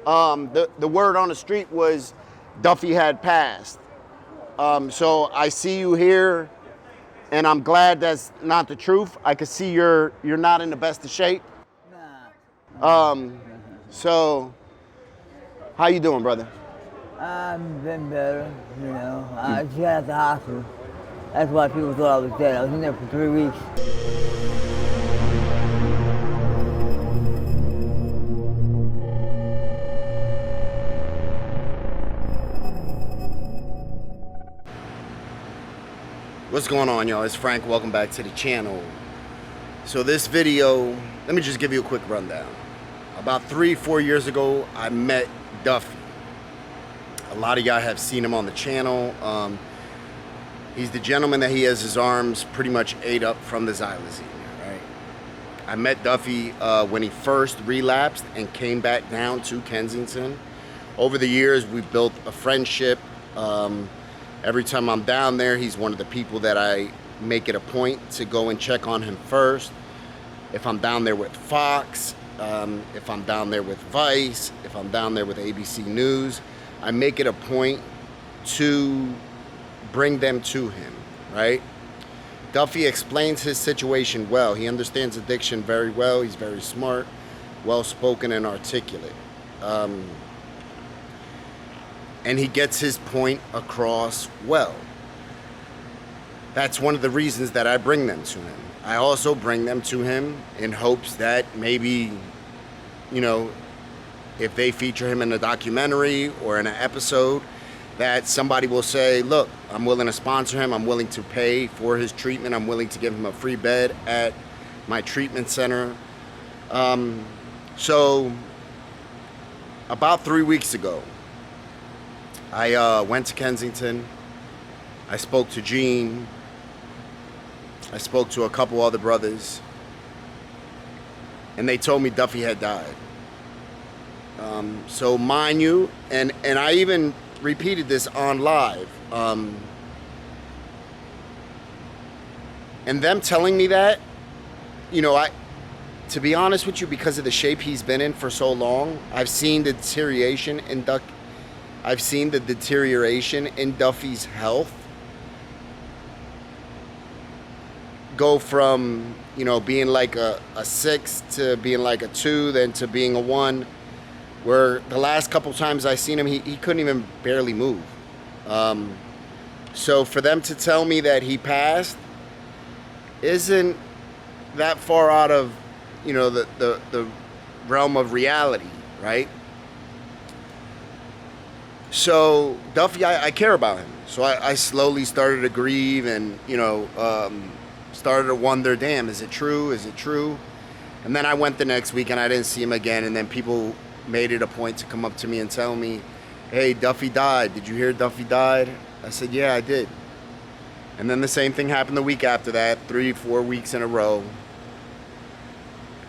The word on the street was Duffy had passed. So I see you here, and I'm glad that's not the truth. I can see you're not in the best of shape. So how you doing, brother? I've been better, you know. I just got out of the hospital. That's why people thought I was dead. I was in there for 3 weeks. What's going on, y'all? It's Frank. Welcome back to the channel. So this video, let me just give you a quick rundown. About 3-4 years ago, I met Duffy. A lot of y'all have seen him on the channel. He's the gentleman that he has his arms pretty much ate up from the xylazine, right? I met Duffy when he first relapsed and came back down to Kensington. Over the years, we've built a friendship. Every time I'm down there, he's one of the people that I make it a point to go and check on him first. If I'm down there with Fox, if I'm down there with Vice, if I'm down there with ABC News, I make it a point to bring them to him, right? Duffy explains his situation well. He understands addiction very well. He's very smart, well-spoken, and articulate. And he gets his point across well. That's one of the reasons that I bring them to him. I also bring them to him in hopes that maybe, you know, if they feature him in a documentary or in an episode, that somebody will say, look, I'm willing to sponsor him. I'm willing to pay for his treatment. I'm willing to give him a free bed at my treatment center. So about 3 weeks ago, I went to Kensington. I spoke to Gene. I spoke to a couple other brothers. And they told me Duffy had died. So mind you, and I even repeated this on live. And them telling me that, you know, to be honest with you, because of the shape he's been in for so long, I've seen the deterioration in Duffy's health go from, you know, being like a 6 to being like a 2, then to being a 1, where the last couple times I seen him, he couldn't even barely move. So for them to tell me that he passed isn't that far out of, you know, the realm of reality, right? So Duffy, I care about him. So I slowly started to grieve and, you know, started to wonder, damn, is it true? Is it true? And then I went the next week and I didn't see him again. And then people made it a point to come up to me and tell me, hey, Duffy died. Did you hear Duffy died? I said, yeah, I did. And then the same thing happened the week after that, 3-4 weeks in a row.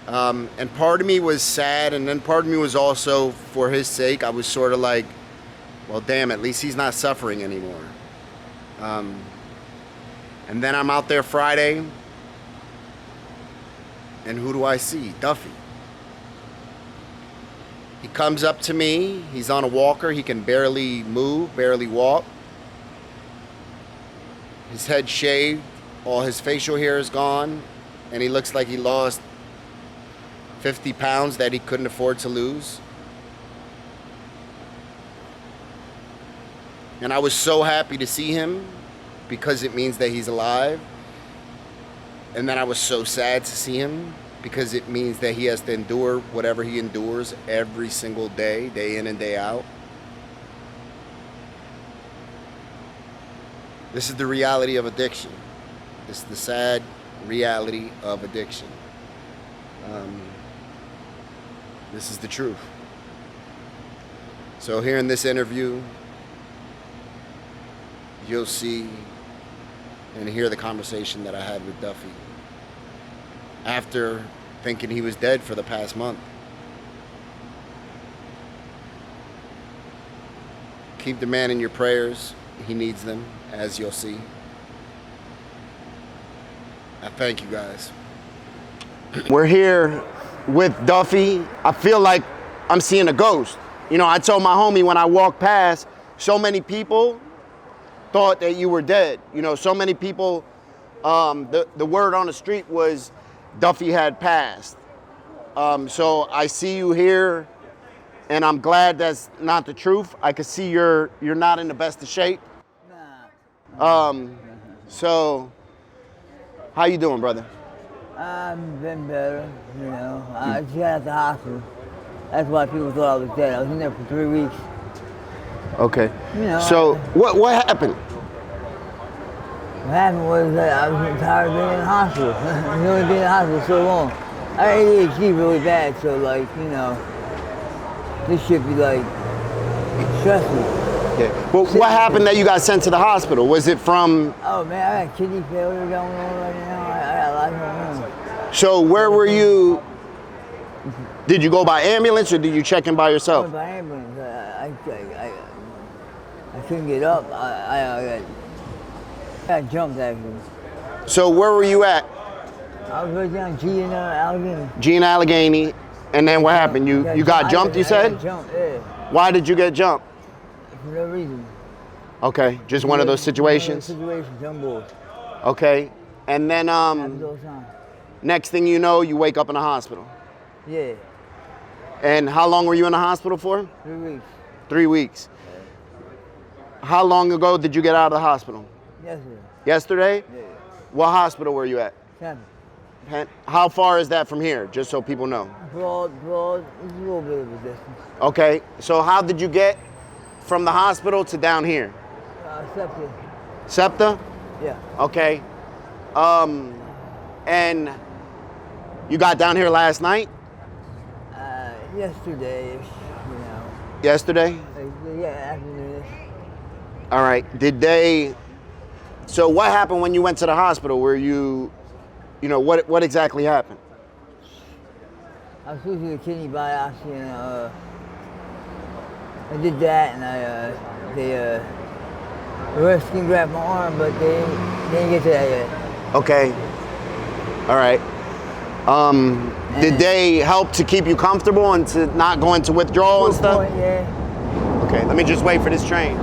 And part of me was sad, and then part of me was also, for his sake, I was sort of like, well, damn, at least he's not suffering anymore. And then I'm out there Friday, and who do I see? Duffy. He comes up to me. He's on a walker. He can barely move, barely walk. His head shaved. All his facial hair is gone. And he looks like he lost 50 pounds that he couldn't afford to lose. And I was so happy to see him because it means that he's alive. And then I was so sad to see him because it means that he has to endure whatever he endures every single day, day in and day out. This is the reality of addiction. This is the sad reality of addiction. This is the truth. So here in this interview, you'll see and hear the conversation that I had with Duffy after thinking he was dead for the past month. Keep the man in your prayers. He needs them, as you'll see. I thank you guys. We're here with Duffy. I feel like I'm seeing a ghost. You know, I told my homie when I walked past, so many people thought that you were dead. You know, so many people, the word on the street was Duffy had passed. So I see you here, and I'm glad that's not the truth. I can see you're not in the best of shape. So how you doing, brother? I've been better, you know. I just got out of the hospital. That's why people thought I was dead. I was in there for 3 weeks. Okay. You know, So what happened? What happened was that I was getting tired of being in the hospital. You know, being in the hospital so long. I had ADHD really bad, so like, you know, this should be like stressful. Yeah. Well, what happened that you got sent to the hospital? Was it from? Oh man, I got kidney failure going on right now. I got a lot going on. So where were you? Did you go by ambulance or did you check in by I yourself? went by ambulance. I couldn't get up. I got jumped actually. So where were you at? I was right down G in Allegheny. G in Allegheny, and then what happened? You got jumped, you I said? got jumped, yeah. Why did you get jumped? For no reason. Okay, just one of those situations? Situations, young boys. Okay, and then Happens all the time. next thing you know, you wake up in the hospital. Yeah, And how long were you in the hospital for? 3 weeks. 3 weeks. How long ago did you get out of the hospital? Yesterday. Yesterday? Yeah. What hospital were you at? Temple. How far is that from here, just so people know? Broad, it's a little bit of a distance. Okay, so how did you get from the hospital to down here? Septic. SEPTA? Yeah. Okay. And you got down here last night? Yesterday-ish, you know. Yesterday? Yeah, afternoon-ish. All right. So what happened when you went to the hospital? Were you know, what exactly happened? I was supposed to do a kidney biopsy, and I did that, and they were skin graft my arm, but they didn't get to that yet. Okay. All right. Did they help to keep you comfortable and to not go into withdrawal and stuff? Yeah. Okay, let me just wait for this train.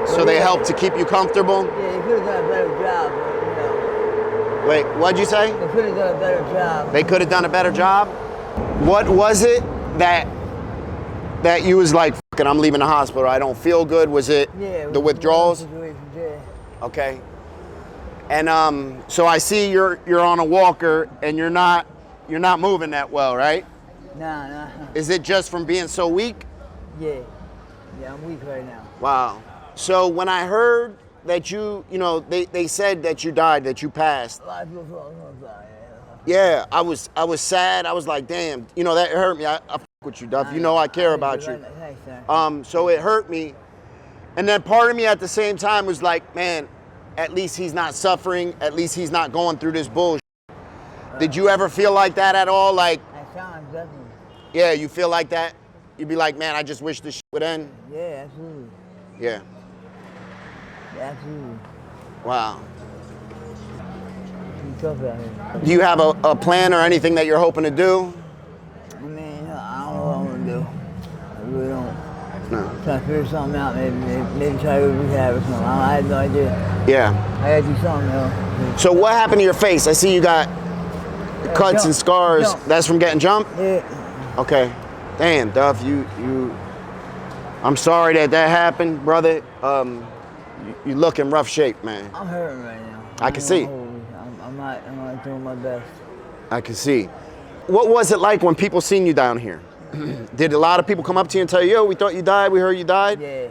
So they helped to keep you comfortable? Yeah, they could have done a better job, but you know. Wait, what'd you say? They could have done a better job. They could have done a better job? What was it that you was like, fucking, I'm leaving the hospital, I don't feel good? Was it the withdrawals? Yeah. Okay. And so I see you're on a walker and you're not moving that well, right? Nah. Is it just from being so weak? Yeah. Yeah, I'm weak right now. Wow. So when I heard that you know, they said that you died, that you passed. A lot of people thought I was gonna die. Yeah, I was sad. I was like, damn, you know, that hurt me. I fuck with you, Duff. You know I care about you. So it hurt me. And then part of me at the same time was like, man, at least he's not suffering. At least he's not going through this bullshit. Did you ever feel like that at all? Like, At times, definitely. yeah, you feel like that? You'd be like, man, I just wish this shit would end. Yeah, absolutely. Yeah. Absolutely. Wow. It's tough out here. Do you have a plan or anything that you're hoping to do? I mean, I don't know what I'm gonna do. I really don't. No. Try to figure something out, maybe try to go to rehab or something. I have no idea. Yeah. I gotta do something else. So what happened to your face? I see you got cuts and scars. Jump. That's from getting jumped? Yeah. Okay. Damn, Duff, I'm sorry that happened, brother. You look in rough shape, man. I'm hurting right now. I can see. I'm not doing my best. I can see. What was it like when people seen you down here? Did a lot of people come up to you and tell you, yo, we thought you died, we heard you died? Yeah.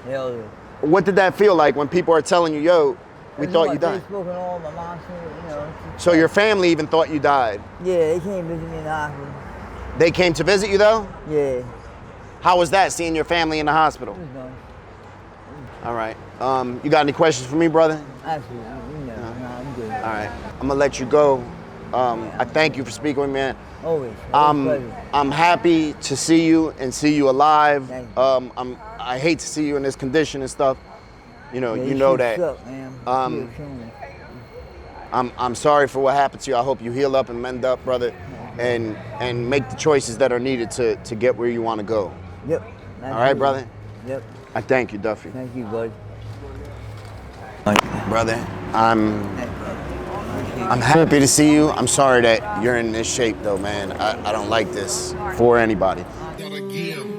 Hell yeah. What did that feel like when people are telling you, yo, we thought you died? Facebook and all, my mom, you know. So your family even thought you died? Yeah, they came visit me in the hospital. They came to visit you though? Yeah. How was that, seeing your family in the hospital? It was nice. All right. You got any questions for me, brother? Absolutely. No, I'm good. All right. I'm gonna let you go. I thank you for speaking with me, man. Always. I'm happy to see you and see you alive. Thank you. I hate to see you in this condition and stuff. You know, Yeah, you this know shit that. suck, man. Um, Shit killing me. I'm sorry for what happened to you. I hope you heal up and mend up, brother, and make the choices that are needed to get where you want to go. Yep. All right, brother? Yep. I thank you, Duffy. Thank you, bud. Brother, I'm happy to see you. I'm sorry that you're in this shape, though, man. I don't like this for anybody. Gotta give.